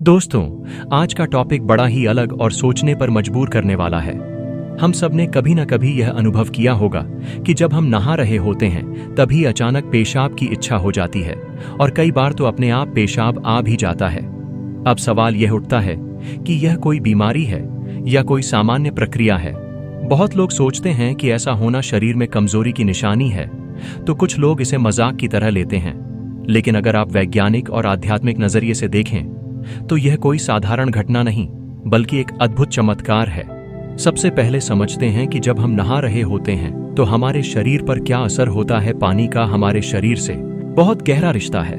दोस्तों, आज का टॉपिक बड़ा ही अलग और सोचने पर मजबूर करने वाला है। हम सब ने कभी न कभी यह अनुभव किया होगा कि जब हम नहा रहे होते हैं तभी अचानक पेशाब की इच्छा हो जाती है और कई बार तो अपने आप पेशाब आ भी जाता है। अब सवाल यह उठता है कि यह कोई बीमारी है या कोई सामान्य प्रक्रिया है। बहुत लोग सोचते हैं कि ऐसा होना शरीर में कमजोरी की निशानी है, तो कुछ लोग इसे मजाक की तरह लेते हैं। लेकिन अगर आप वैज्ञानिक और आध्यात्मिक नजरिए से देखें तो यह कोई साधारण घटना नहीं बल्कि एक अद्भुत चमत्कार है। सबसे पहले समझते हैं कि जब हम नहा रहे होते हैं तो हमारे शरीर पर क्या असर होता है। पानी का हमारे शरीर से बहुत गहरा रिश्ता है।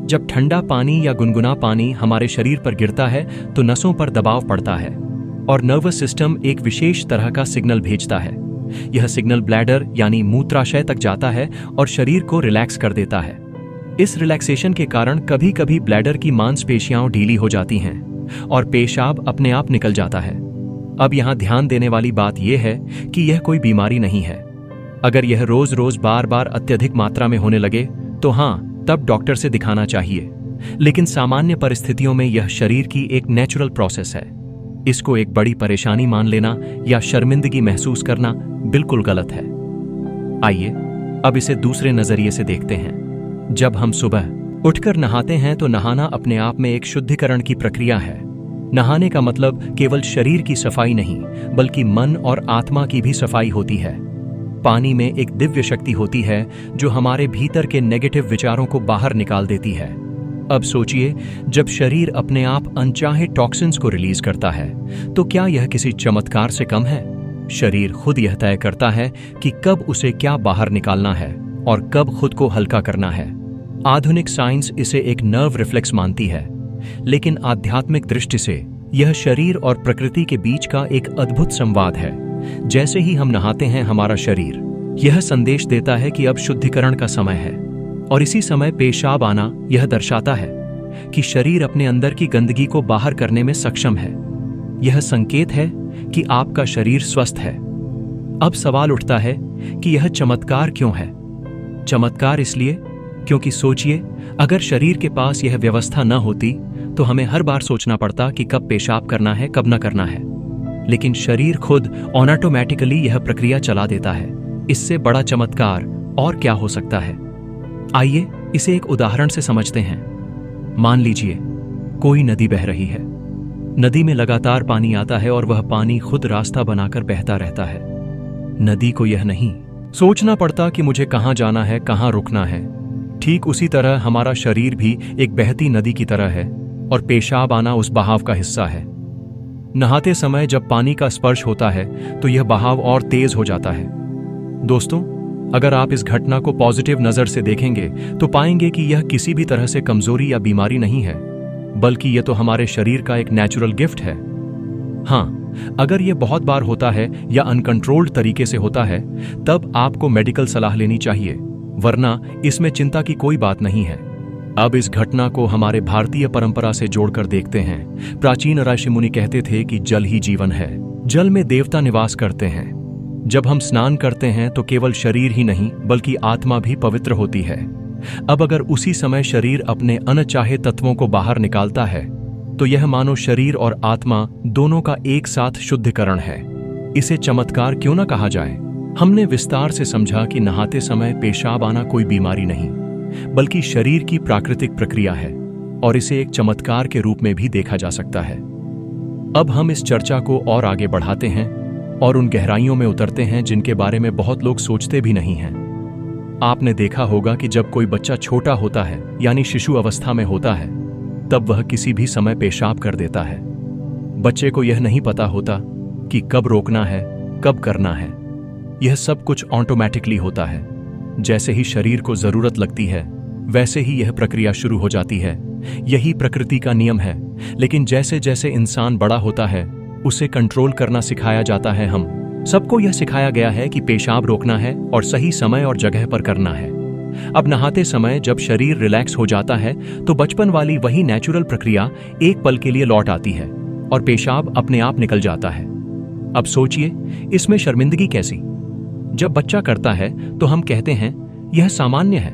जब ठंडा पानी या गुनगुना पानी हमारे शरीर पर गिरता है तो नसों पर दबाव पड़ता है और नर्वस सिस्टम एक विशेष तरह का सिग्नल भेजता है। यह सिग्नल ब्लैडर यानी मूत्राशय तक जाता है और शरीर को रिलैक्स कर देता है। इस रिलैक्सेशन के कारण कभी कभी ब्लैडर की मांसपेशियां ढीली हो जाती हैं और पेशाब अपने आप निकल जाता है। अब यहां ध्यान देने वाली बात यह है कि यह कोई बीमारी नहीं है। अगर यह रोज रोज बार बार अत्यधिक मात्रा में होने लगे तो हाँ, तब डॉक्टर से दिखाना चाहिए। लेकिन सामान्य परिस्थितियों में यह शरीर की एक नेचुरल प्रोसेस है। इसको एक बड़ी परेशानी मान लेना या शर्मिंदगी महसूस करना बिल्कुल गलत है। आइए अब इसे दूसरे नजरिए से देखते हैं। जब हम सुबह उठकर नहाते हैं तो नहाना अपने आप में एक शुद्धिकरण की प्रक्रिया है। नहाने का मतलब केवल शरीर की सफाई नहीं बल्कि मन और आत्मा की भी सफाई होती है। पानी में एक दिव्य शक्ति होती है जो हमारे भीतर के नेगेटिव विचारों को बाहर निकाल देती है। अब सोचिए, जब शरीर अपने आप अनचाहे टॉक्सिन्स को रिलीज करता है तो क्या यह किसी चमत्कार से कम है? शरीर खुद यह तय करता है कि कब उसे क्या बाहर निकालना है और कब खुद को हल्का करना है। आधुनिक साइंस इसे एक नर्व रिफ्लेक्स मानती है, लेकिन आध्यात्मिक दृष्टि से यह शरीर और प्रकृति के बीच का एक अद्भुत संवाद है। जैसे ही हम नहाते हैं हमारा शरीर यह संदेश देता है कि अब शुद्धिकरण का समय है, और इसी समय पेशाब आना यह दर्शाता है कि शरीर अपने अंदर की गंदगी को बाहर करने में सक्षम है। यह संकेत है कि आपका शरीर स्वस्थ है। अब सवाल उठता है कि यह चमत्कार क्यों है? चमत्कार इसलिए क्योंकि सोचिए, अगर शरीर के पास यह व्यवस्था न होती तो हमें हर बार सोचना पड़ता कि कब पेशाब करना है, कब न करना है। लेकिन शरीर खुद ऑटोमेटिकली यह प्रक्रिया चला देता है। इससे बड़ा चमत्कार और क्या हो सकता है? आइए इसे एक उदाहरण से समझते हैं। मान लीजिए कोई नदी बह रही है। नदी में लगातार पानी आता है और वह पानी खुद रास्ता बनाकर बहता रहता है। नदी को यह नहीं सोचना पड़ता कि मुझे कहां जाना है, कहां रुकना है। ठीक उसी तरह हमारा शरीर भी एक बहती नदी की तरह है और पेशाब आना उस बहाव का हिस्सा है। नहाते समय जब पानी का स्पर्श होता है तो यह बहाव और तेज हो जाता है। दोस्तों, अगर आप इस घटना को पॉजिटिव नजर से देखेंगे तो पाएंगे कि यह किसी भी तरह से कमजोरी या बीमारी नहीं है, बल्कि यह तो हमारे शरीर का एक नेचुरल गिफ्ट है। हाँ, अगर यह बहुत बार होता है या अनकंट्रोल्ड तरीके से होता है तब आपको मेडिकल सलाह लेनी चाहिए, वरना इसमें चिंता की कोई बात नहीं है। अब इस घटना को हमारे भारतीय परंपरा से जोड़कर देखते हैं। प्राचीन ऋषि मुनि कहते थे कि जल ही जीवन है। जल में देवता निवास करते हैं। जब हम स्नान करते हैं तो केवल शरीर ही नहीं बल्कि आत्मा भी पवित्र होती है। अब अगर उसी समय शरीर अपने अनचाहे तत्वों को बाहर निकालता है तो यह मानो शरीर और आत्मा दोनों का एक साथ शुद्धिकरण है। इसे चमत्कार क्यों न कहा जाए? हमने विस्तार से समझा कि नहाते समय पेशाब आना कोई बीमारी नहीं बल्कि शरीर की प्राकृतिक प्रक्रिया है, और इसे एक चमत्कार के रूप में भी देखा जा सकता है। अब हम इस चर्चा को और आगे बढ़ाते हैं और उन गहराइयों में उतरते हैं जिनके बारे में बहुत लोग सोचते भी नहीं हैं। आपने देखा होगा कि जब कोई बच्चा छोटा होता है यानी शिशु अवस्था में होता है तब वह किसी भी समय पेशाब कर देता है। बच्चे को यह नहीं पता होता कि कब रोकना है, कब करना है। यह सब कुछ ऑटोमेटिकली होता है। जैसे ही शरीर को जरूरत लगती है वैसे ही यह प्रक्रिया शुरू हो जाती है। यही प्रकृति का नियम है। लेकिन जैसे जैसे इंसान बड़ा होता है उसे कंट्रोल करना सिखाया जाता है। हम सबको यह सिखाया गया है कि पेशाब रोकना है और सही समय और जगह पर करना है। अब नहाते समय जब शरीर रिलैक्स हो जाता है तो बचपन वाली वही नेचुरल प्रक्रिया एक पल के लिए लौट आती है और पेशाब अपने आप निकल जाता है। अब सोचिए, इसमें शर्मिंदगी कैसी? जब बच्चा करता है तो हम कहते हैं यह सामान्य है,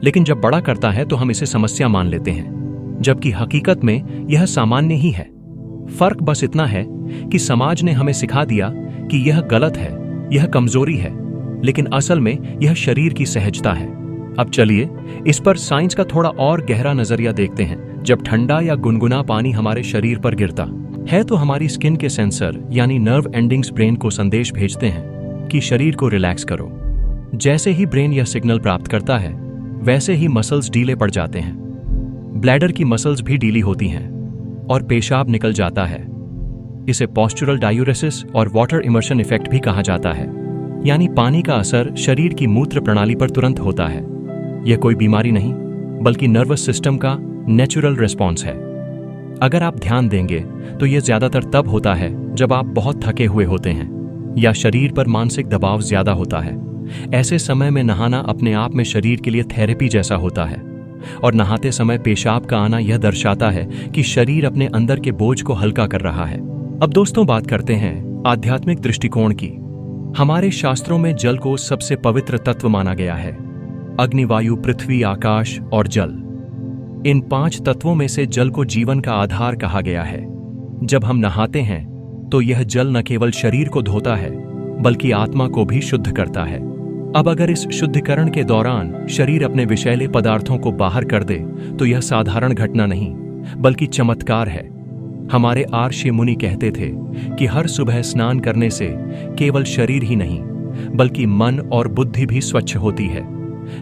लेकिन जब बड़ा करता है तो हम इसे समस्या मान लेते हैं। जबकि हकीकत में यह सामान्य ही है। फर्क बस इतना है कि समाज ने हमें सिखा दिया कि यह गलत है, यह कमजोरी है, लेकिन असल में यह शरीर की सहजता है। अब चलिए इस पर साइंस का थोड़ा और गहरा नजरिया देखते हैं। जब ठंडा या गुनगुना पानी हमारे शरीर पर गिरता है तो हमारी स्किन के सेंसर यानी नर्व एंडिंग्स ब्रेन को संदेश भेजते हैं कि शरीर को रिलैक्स करो। जैसे ही ब्रेन यह सिग्नल प्राप्त करता है, वैसे ही मसल्स ढीले पड़ जाते हैं। ब्लैडर की मसल्स भी ढीली होती हैं और पेशाब निकल जाता है। इसे पोस्चुरल डायूरेसिस और वाटर इमर्शन इफेक्ट भी कहा जाता है, यानी पानी का असर शरीर की मूत्र प्रणाली पर तुरंत होता है। यह कोई बीमारी नहीं, बल्कि नर्वस सिस्टम का नेचुरल रिस्पॉन्स है। अगर आप ध्यान देंगे तो यह ज्यादातर तब होता है जब आप बहुत थके हुए होते हैं या शरीर पर मानसिक दबाव ज्यादा होता है। ऐसे समय में नहाना अपने आप में शरीर के लिए थेरेपी जैसा होता है, और नहाते समय पेशाब का आना यह दर्शाता है कि शरीर अपने अंदर के बोझ को हल्का कर रहा है। अब दोस्तों बात करते हैं आध्यात्मिक दृष्टिकोण की। हमारे शास्त्रों में जल को सबसे पवित्र तत्व माना गया है। अग्नि, वायु, पृथ्वी, आकाश और जल, इन 5 तत्वों में से जल को जीवन का आधार कहा गया है। जब हम नहाते हैं तो यह जल न केवल शरीर को धोता है, बल्कि आत्मा को भी शुद्ध करता है। अब अगर इस शुद्धिकरण के दौरान शरीर अपने विषैले पदार्थों को बाहर कर दे तो यह साधारण घटना नहीं, बल्कि चमत्कार है। हमारे आर्षि मुनि कहते थे कि हर सुबह स्नान करने से केवल शरीर ही नहीं, बल्कि मन और बुद्धि भी स्वच्छ होती है।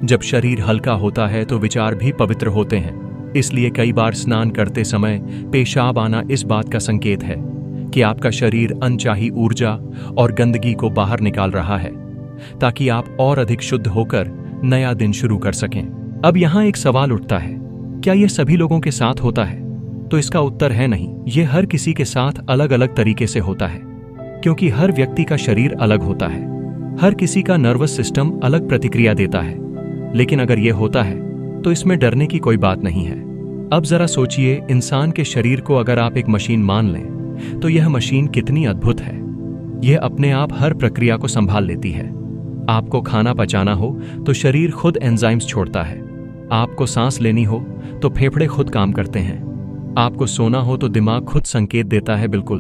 जब शरीर हल्का होता है तो विचार भी पवित्र होते हैं। इसलिए कई बार स्नान करते समय पेशाब आना इस बात का संकेत है कि आपका शरीर अनचाही ऊर्जा और गंदगी को बाहर निकाल रहा है, ताकि आप और अधिक शुद्ध होकर नया दिन शुरू कर सकें। अब यहां एक सवाल उठता है, क्या यह सभी लोगों के साथ होता है? तो इसका उत्तर है नहीं। यह हर किसी के साथ अलग अलग तरीके से होता है, क्योंकि हर व्यक्ति का शरीर अलग होता है। हर किसी का नर्वस सिस्टम अलग प्रतिक्रिया देता है। लेकिन अगर यह होता है तो इसमें डरने की कोई बात नहीं है। अब जरा सोचिए, इंसान के शरीर को अगर आप एक मशीन मान लें तो यह मशीन कितनी अद्भुत है। यह अपने आप हर प्रक्रिया को संभाल लेती है। आपको खाना पचाना हो तो शरीर खुद एंजाइम्स छोड़ता है। आपको सांस लेनी हो तो फेफड़े खुद काम करते हैं। आपको सोना हो तो दिमाग खुद संकेत देता है। बिल्कुल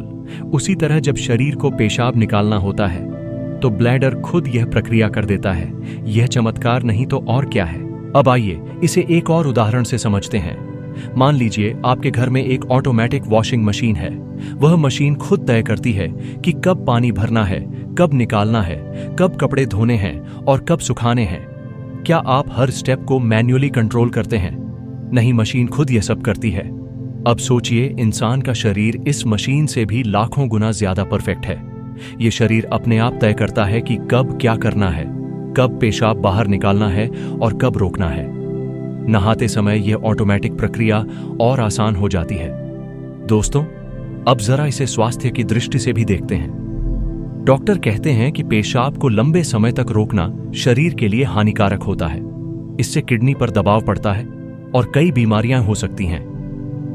उसी तरह जब शरीर को पेशाब निकालना होता है तो ब्लैडर खुद यह प्रक्रिया कर देता है। यह चमत्कार नहीं तो और क्या है। अब आइए इसे एक और उदाहरण से समझते हैं। मान लीजिए आपके घर में एक ऑटोमेटिक वॉशिंग मशीन है। वह मशीन खुद तय करती है कि कब पानी भरना है, कब निकालना है, कब कपड़े धोने हैं और कब सुखाने हैं। क्या आप हर स्टेप को मैन्युअली कंट्रोल करते हैं? नहीं, मशीन खुद यह सब करती है। अब सोचिए, इंसान का शरीर इस मशीन से भी लाखों गुना ज्यादा परफेक्ट है। यह शरीर अपने आप तय करता है कि कब क्या करना है, कब पेशाब बाहर निकालना है और कब रोकना है। नहाते समय यह ऑटोमेटिक प्रक्रिया और आसान हो जाती है। दोस्तों, अब जरा इसे स्वास्थ्य की दृष्टि से भी देखते हैं। डॉक्टर कहते हैं कि पेशाब को लंबे समय तक रोकना शरीर के लिए हानिकारक होता है। इससे किडनी पर दबाव पड़ता है और कई बीमारियां हो सकती हैं।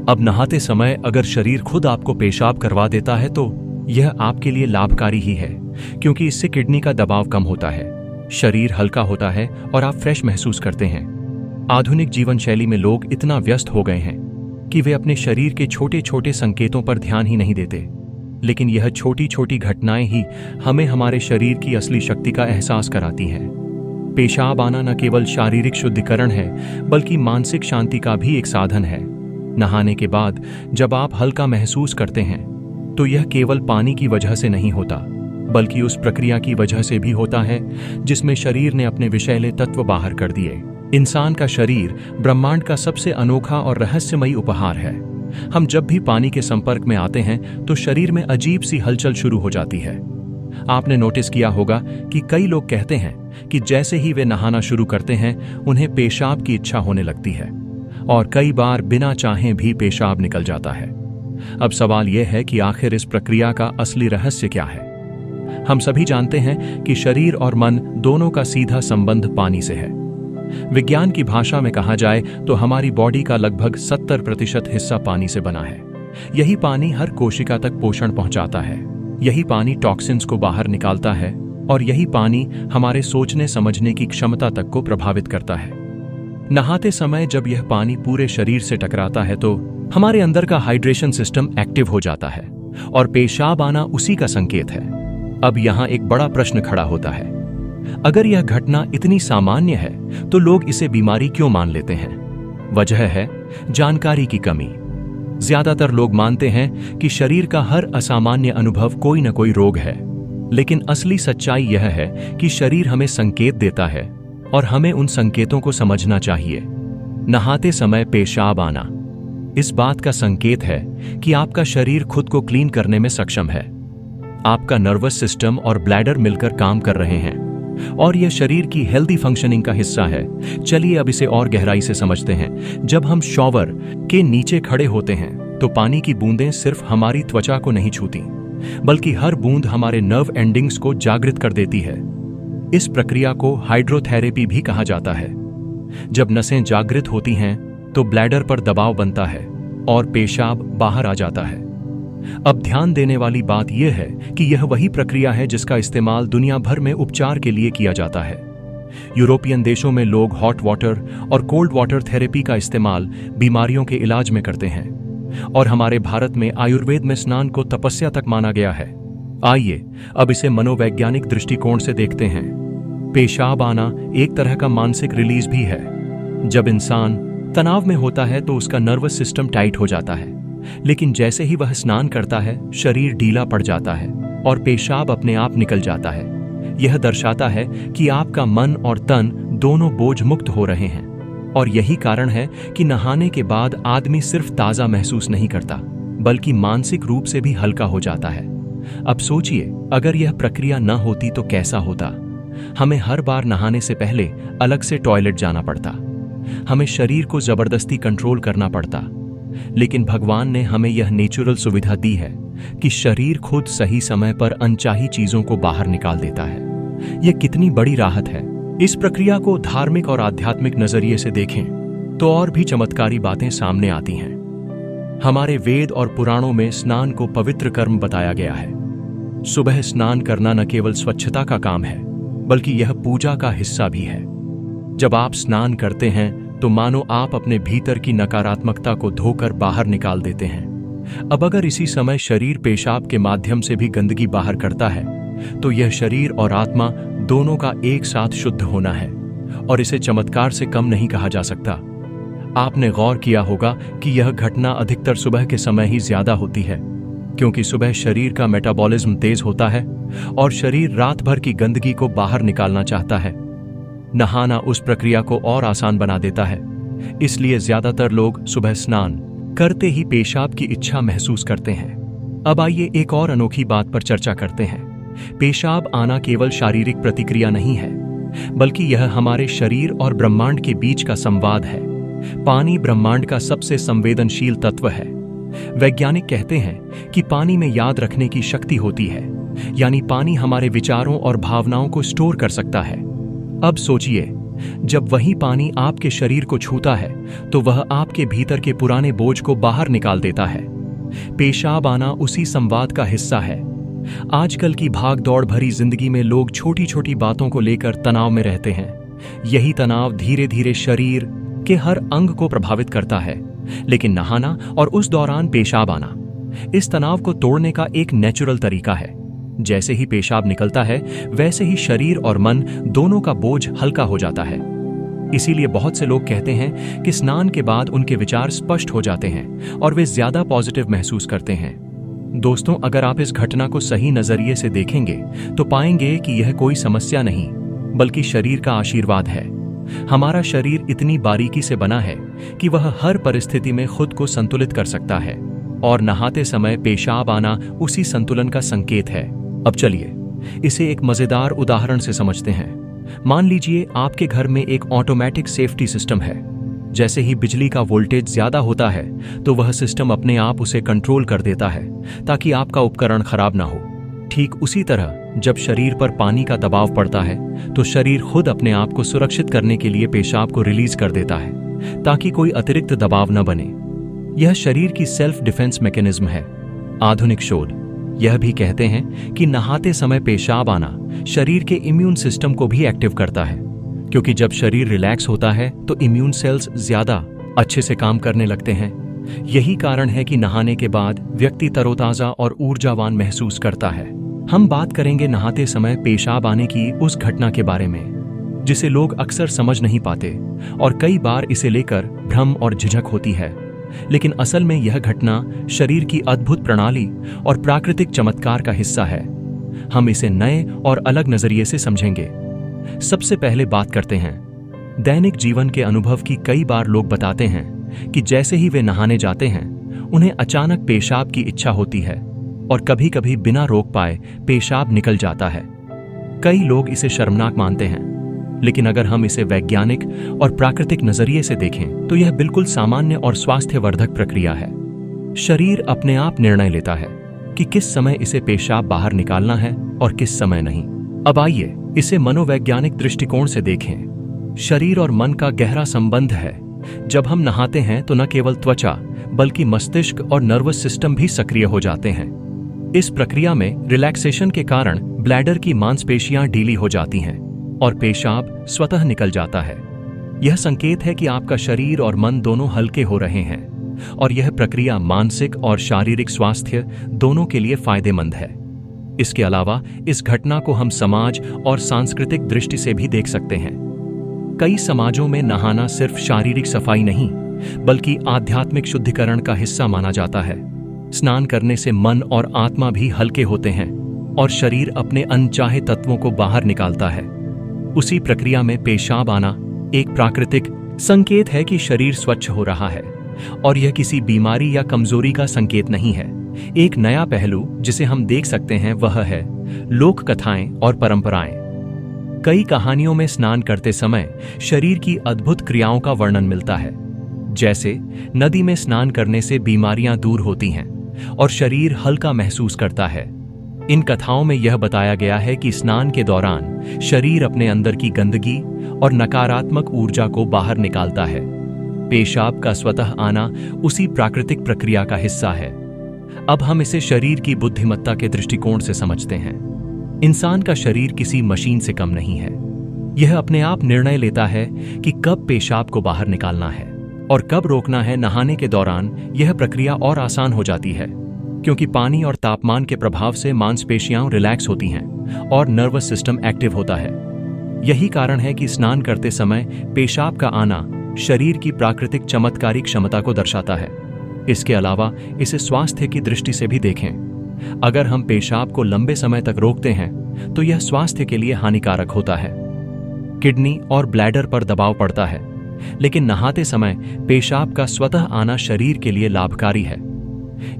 अब नहाते समय अगर शरीर खुद आपको पेशाब करवा देता है तो यह आपके लिए लाभकारी ही है, क्योंकि इससे किडनी का दबाव कम होता है, शरीर हल्का होता है और आप फ्रेश महसूस करते हैं। आधुनिक जीवन शैली में लोग इतना व्यस्त हो गए हैं कि वे अपने शरीर के छोटे छोटे संकेतों पर ध्यान ही नहीं देते। लेकिन यह छोटी छोटी घटनाएं ही हमें हमारे शरीर की असली शक्ति का एहसास कराती हैं। पेशाब आना न केवल शारीरिक शुद्धिकरण है, बल्कि मानसिक शांति का भी एक साधन है। नहाने के बाद जब आप हल्का महसूस करते हैं तो यह केवल पानी की वजह से नहीं होता, बल्कि उस प्रक्रिया की वजह से भी होता है जिसमें शरीर ने अपने विषैले तत्व बाहर कर दिए। इंसान का शरीर ब्रह्मांड का सबसे अनोखा और रहस्यमयी उपहार है। हम जब भी पानी के संपर्क में आते हैं तो शरीर में अजीब सी हलचल शुरू हो जाती है। आपने नोटिस किया होगा कि कई लोग कहते हैं कि जैसे ही वे नहाना शुरू करते हैं उन्हें पेशाब की इच्छा होने लगती है, और कई बार बिना चाहे भी पेशाब निकल जाता है। अब सवाल यह है कि आखिर इस प्रक्रिया का असली रहस्य क्या है। हम सभी जानते हैं कि शरीर और मन दोनों का सीधा संबंध पानी से है। विज्ञान की भाषा में कहा जाए तो हमारी बॉडी का लगभग 70% हिस्सा पानी से बना है। यही पानी हर कोशिका तक पोषण पहुंचाता है। यही पानी टॉक्सिन्स को बाहर निकालता है, और यही पानी हमारे सोचने समझने की क्षमता तक को प्रभावित करता है। नहाते समय जब यह पानी पूरे शरीर से टकराता है तो हमारे अंदर का हाइड्रेशन सिस्टम एक्टिव हो जाता है और पेशाब आना उसी का संकेत है। अब यहां एक बड़ा प्रश्न खड़ा होता है, अगर यह घटना इतनी सामान्य है तो लोग इसे बीमारी क्यों मान लेते हैं? वजह है जानकारी की कमी। ज्यादातर लोग मानते हैं कि शरीर का हर असामान्य अनुभव कोई न कोई रोग है, लेकिन असली सच्चाई यह है कि शरीर हमें संकेत देता है और हमें उन संकेतों को समझना चाहिए। नहाते समय पेशाब आना इस बात का संकेत है कि आपका शरीर खुद को क्लीन करने में सक्षम है। आपका नर्वस सिस्टम और ब्लैडर मिलकर काम कर रहे हैं और यह शरीर की हेल्दी फंक्शनिंग का हिस्सा है। चलिए अब इसे और गहराई से समझते हैं। जब हम शॉवर के नीचे खड़े होते हैं तो पानी की बूंदें सिर्फ हमारी त्वचा को नहीं छूती, बल्कि हर बूंद हमारे नर्व एंडिंग्स को जागृत कर देती है। इस प्रक्रिया को हाइड्रोथेरेपी भी कहा जाता है। जब नसें जागृत होती हैं तो ब्लैडर पर दबाव बनता है और पेशाब बाहर आ जाता है। अब ध्यान देने वाली बात यह है कि यह वही प्रक्रिया है जिसका इस्तेमाल दुनिया भर में उपचार के लिए किया जाता है। यूरोपियन देशों में लोग हॉट वाटर और कोल्ड वाटर थेरेपी का इस्तेमाल बीमारियों के इलाज में करते हैं, और हमारे भारत में आयुर्वेद में स्नान को तपस्या तक माना गया है। आइए अब इसे मनोवैज्ञानिक दृष्टिकोण से देखते हैं। पेशाब आना एक तरह का मानसिक रिलीज भी है। जब इंसान तनाव में होता है तो उसका नर्वस सिस्टम टाइट हो जाता है, लेकिन जैसे ही वह स्नान करता है शरीर ढीला पड़ जाता है और पेशाब अपने आप निकल जाता है। यह दर्शाता है कि आपका मन और तन दोनों बोझ मुक्त हो रहे हैं, और यही कारण है कि नहाने के बाद आदमी सिर्फ ताजा महसूस नहीं करता, बल्कि मानसिक रूप से भी हल्का हो जाता है। अब सोचिए, अगर यह प्रक्रिया न होती तो कैसा होता? हमें हर बार नहाने से पहले अलग से टॉयलेट जाना पड़ता, हमें शरीर को जबरदस्ती कंट्रोल करना पड़ता। लेकिन भगवान ने हमें यह नेचुरल सुविधा दी है कि शरीर खुद सही समय पर अनचाही चीजों को बाहर निकाल देता है। यह कितनी बड़ी राहत है। इस प्रक्रिया को धार्मिक और आध्यात्मिक नजरिए से देखें तो और भी चमत्कारी बातें सामने आती हैं। हमारे वेद और पुराणों में स्नान को पवित्र कर्म बताया गया है। सुबह स्नान करना न केवल स्वच्छता का काम है, बल्कि यह पूजा का हिस्सा भी है। जब आप स्नान करते हैं तो मानो आप अपने भीतर की नकारात्मकता को धोकर बाहर निकाल देते हैं। अब अगर इसी समय शरीर पेशाब के माध्यम से भी गंदगी बाहर करता है तो यह शरीर और आत्मा दोनों का एक साथ शुद्ध होना है, और इसे चमत्कार से कम नहीं कहा जा सकता। आपने गौर किया होगा कि यह घटना अधिकतर सुबह के समय ही ज्यादा होती है, क्योंकि सुबह शरीर का मेटाबॉलिज्म तेज होता है और शरीर रात भर की गंदगी को बाहर निकालना चाहता है। नहाना उस प्रक्रिया को और आसान बना देता है, इसलिए ज्यादातर लोग सुबह स्नान करते ही पेशाब की इच्छा महसूस करते हैं। अब आइए एक और अनोखी बात पर चर्चा करते हैं। पेशाब आना केवल शारीरिक प्रतिक्रिया नहीं है, बल्कि यह हमारे शरीर और ब्रह्मांड के बीच का संवाद है। पानी ब्रह्मांड का सबसे संवेदनशील तत्व है। वैज्ञानिक कहते हैं कि पानी में याद रखने की शक्ति होती है, यानी पानी हमारे विचारों और भावनाओं को स्टोर कर सकता है। अब सोचिए, जब वही पानी आपके शरीर को छूता है तो वह आपके भीतर के पुराने बोझ को बाहर निकाल देता है। पेशाब आना उसी संवाद का हिस्सा है। आजकल की भाग दौड़ भरी जिंदगी में लोग छोटी छोटी बातों को लेकर तनाव में रहते हैं। यही तनाव धीरे धीरे शरीर के हर अंग को प्रभावित करता है। लेकिन नहाना और उस दौरान पेशाब आना इस तनाव को तोड़ने का एक नेचुरल तरीका है। जैसे ही पेशाब निकलता है, वैसे ही शरीर और मन दोनों का बोझ हल्का हो जाता है। इसीलिए बहुत से लोग कहते हैं कि स्नान के बाद उनके विचार स्पष्ट हो जाते हैं और वे ज्यादा पॉजिटिव महसूस करते हैं। दोस्तों, अगर आप इस घटना को सही नजरिए से देखेंगे तो पाएंगे कि यह कोई समस्या नहीं, बल्कि शरीर का आशीर्वाद है। हमारा शरीर इतनी बारीकी से बना है कि वह हर परिस्थिति में खुद को संतुलित कर सकता है, और नहाते समय पेशाब आना उसी संतुलन का संकेत है। अब चलिए इसे एक मजेदार उदाहरण से समझते हैं। मान लीजिए आपके घर में एक ऑटोमेटिक सेफ्टी सिस्टम है। जैसे ही बिजली का वोल्टेज ज्यादा होता है तो वह सिस्टम अपने आप उसे कंट्रोल कर देता है ताकि आपका उपकरण खराब ना हो। ठीक उसी तरह जब शरीर पर पानी का दबाव पड़ता है तो शरीर खुद अपने आप को सुरक्षित करने के लिए पेशाब को रिलीज कर देता है ताकि कोई अतिरिक्त दबाव न बने। यह शरीर की सेल्फ डिफेंस मैकेनिज्म है। आधुनिक शोध यह भी कहते हैं कि नहाते समय पेशाब आना शरीर के इम्यून सिस्टम को भी एक्टिव करता है, क्योंकि जब शरीर रिलैक्स होता है तो इम्यून सेल्स ज्यादा अच्छे से काम करने लगते हैं। यही कारण है कि नहाने के बाद व्यक्ति तरोताजा और ऊर्जावान महसूस करता है। हम बात करेंगे नहाते समय पेशाब आने की उस घटना के बारे में जिसे लोग अक्सर समझ नहीं पाते और कई बार इसे लेकर भ्रम और झिझक होती है। लेकिन असल में यह घटना शरीर की अद्भुत प्रणाली और प्राकृतिक चमत्कार का हिस्सा है। हम इसे नए और अलग नजरिए से समझेंगे। सबसे पहले बात करते हैं दैनिक जीवन के अनुभव की। कई बार लोग बताते हैं कि जैसे ही वे नहाने जाते हैं उन्हें अचानक पेशाब की इच्छा होती है और कभी कभी बिना रोक पाए पेशाब निकल जाता है। कई लोग इसे शर्मनाक मानते हैं, लेकिन अगर हम इसे वैज्ञानिक और प्राकृतिक नजरिए से देखें तो यह बिल्कुल सामान्य और स्वास्थ्यवर्धक प्रक्रिया है। शरीर अपने आप निर्णय लेता है कि किस समय इसे पेशाब बाहर निकालना है और किस समय नहीं। अब आइए इसे मनोवैज्ञानिक दृष्टिकोण से देखें। शरीर और मन का गहरा संबंध है। जब हम नहाते हैं तो न केवल त्वचा बल्कि मस्तिष्क और नर्वस सिस्टम भी सक्रिय हो जाते हैं। इस प्रक्रिया में रिलैक्सेशन के कारण ब्लैडर की मांसपेशियां ढीली हो जाती हैं और पेशाब स्वतः निकल जाता है। यह संकेत है कि आपका शरीर और मन दोनों हल्के हो रहे हैं और यह प्रक्रिया मानसिक और शारीरिक स्वास्थ्य दोनों के लिए फायदेमंद है। इसके अलावा इस घटना को हम समाज और सांस्कृतिक दृष्टि से भी देख सकते हैं। कई समाजों में नहाना सिर्फ शारीरिक सफाई नहीं बल्कि आध्यात्मिक शुद्धिकरण का हिस्सा माना जाता है। स्नान करने से मन और आत्मा भी हल्के होते हैं और शरीर अपने अनचाहे तत्वों को बाहर निकालता है। उसी प्रक्रिया में पेशाब आना एक प्राकृतिक संकेत है कि शरीर स्वच्छ हो रहा है और यह किसी बीमारी या कमजोरी का संकेत नहीं है। एक नया पहलू जिसे हम देख सकते हैं वह है लोक कथाएं और परंपराएं। कई कहानियों में स्नान करते समय शरीर की अद्भुत क्रियाओं का वर्णन मिलता है। जैसे नदी में स्नान करने से बीमारियां दूर होती हैं और शरीर हल्का महसूस करता है। इन कथाओं में यह बताया गया है कि स्नान के दौरान शरीर अपने अंदर की गंदगी और नकारात्मक ऊर्जा को बाहर निकालता है। पेशाब का स्वतः आना उसी प्राकृतिक प्रक्रिया का हिस्सा है। अब हम इसे शरीर की बुद्धिमत्ता के दृष्टिकोण से समझते हैं। इंसान का शरीर किसी मशीन से कम नहीं है। यह अपने आप निर्णय लेता है कि कब पेशाब को बाहर निकालना है और कब रोकना है। नहाने के दौरान यह प्रक्रिया और आसान हो जाती है क्योंकि पानी और तापमान के प्रभाव से मांसपेशियां रिलैक्स होती हैं और नर्वस सिस्टम एक्टिव होता है। यही कारण है कि स्नान करते समय पेशाब का आना शरीर की प्राकृतिक चमत्कारी क्षमता को दर्शाता है। इसके अलावा इसे स्वास्थ्य की दृष्टि से भी देखें। अगर हम पेशाब को लंबे समय तक रोकते हैं तो यह स्वास्थ्य के लिए हानिकारक होता है। किडनी और ब्लैडर पर दबाव पड़ता है, लेकिन नहाते समय पेशाब का स्वतः आना शरीर के लिए लाभकारी है।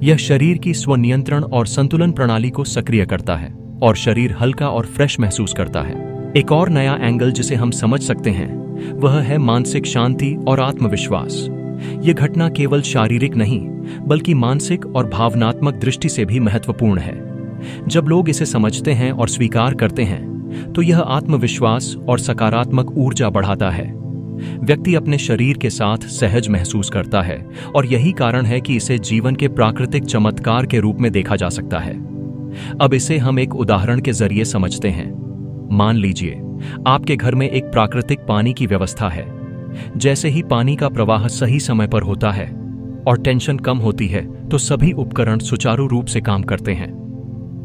यह शरीर की स्वनियंत्रण और संतुलन प्रणाली को सक्रिय करता है और शरीर हल्का और फ्रेश महसूस करता है। एक और नया एंगल जिसे हम समझ सकते हैं वह है मानसिक शांति और आत्मविश्वास। यह घटना केवल शारीरिक नहीं बल्कि मानसिक और भावनात्मक दृष्टि से भी महत्वपूर्ण है। जब लोग इसे समझते हैं और स्वीकार करते हैं तो यह आत्मविश्वास और सकारात्मक ऊर्जा बढ़ाता है। व्यक्ति अपने शरीर के साथ सहज महसूस करता है और यही कारण है कि इसे जीवन के प्राकृतिक चमत्कार के रूप में देखा जा सकता है। अब इसे हम एक उदाहरण के जरिए समझते हैं। मान लीजिए आपके घर में एक प्राकृतिक पानी की व्यवस्था है। जैसे ही पानी का प्रवाह सही समय पर होता है और टेंशन कम होती है तो सभी उपकरण सुचारू रूप से काम करते हैं।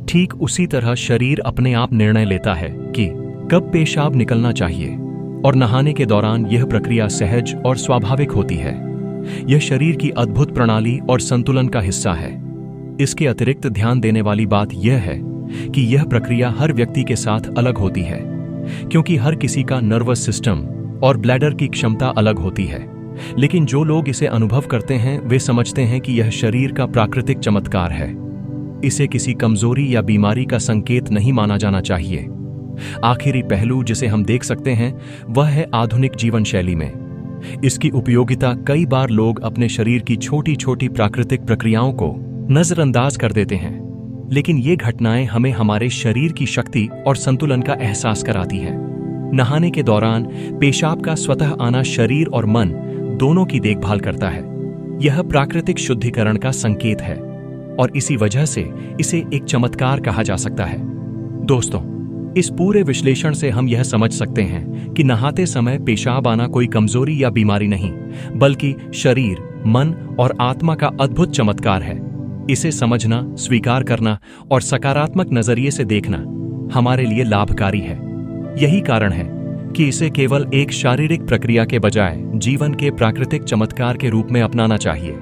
ठीक उसी तरह शरीर अपने आप निर्णय लेता है कि कब पेशाब निकलना चाहिए और नहाने के दौरान यह प्रक्रिया सहज और स्वाभाविक होती है। यह शरीर की अद्भुत प्रणाली और संतुलन का हिस्सा है। इसके अतिरिक्त ध्यान देने वाली बात यह है कि यह प्रक्रिया हर व्यक्ति के साथ अलग होती है क्योंकि हर किसी का नर्वस सिस्टम और ब्लैडर की क्षमता अलग होती है। लेकिन जो लोग इसे अनुभव करते हैं वे समझते हैं कि यह शरीर का प्राकृतिक चमत्कार है। इसे किसी कमजोरी या बीमारी का संकेत नहीं माना जाना चाहिए। आखिरी पहलू जिसे हम देख सकते हैं वह है आधुनिक जीवन शैली में इसकी उपयोगिता। कई बार लोग अपने शरीर की छोटी छोटी प्राकृतिक प्रक्रियाओं को नजरअंदाज कर देते हैं, लेकिन ये घटनाएं हमें हमारे शरीर की शक्ति और संतुलन का एहसास कराती है। नहाने के दौरान पेशाब का स्वतः आना शरीर और मन दोनों की देखभाल करता है। यह प्राकृतिक शुद्धिकरण का संकेत है और इसी वजह से इसे एक चमत्कार कहा जा सकता है। दोस्तों, इस पूरे विश्लेषण से हम यह समझ सकते हैं कि नहाते समय पेशाब आना कोई कमजोरी या बीमारी नहीं, बल्कि शरीर, मन और आत्मा का अद्भुत चमत्कार है। इसे समझना, स्वीकार करना और सकारात्मक नजरिए से देखना हमारे लिए लाभकारी है। यही कारण है कि इसे केवल एक शारीरिक प्रक्रिया के बजाय जीवन के प्राकृतिक चमत्कार के रूप में अपनाना चाहिए।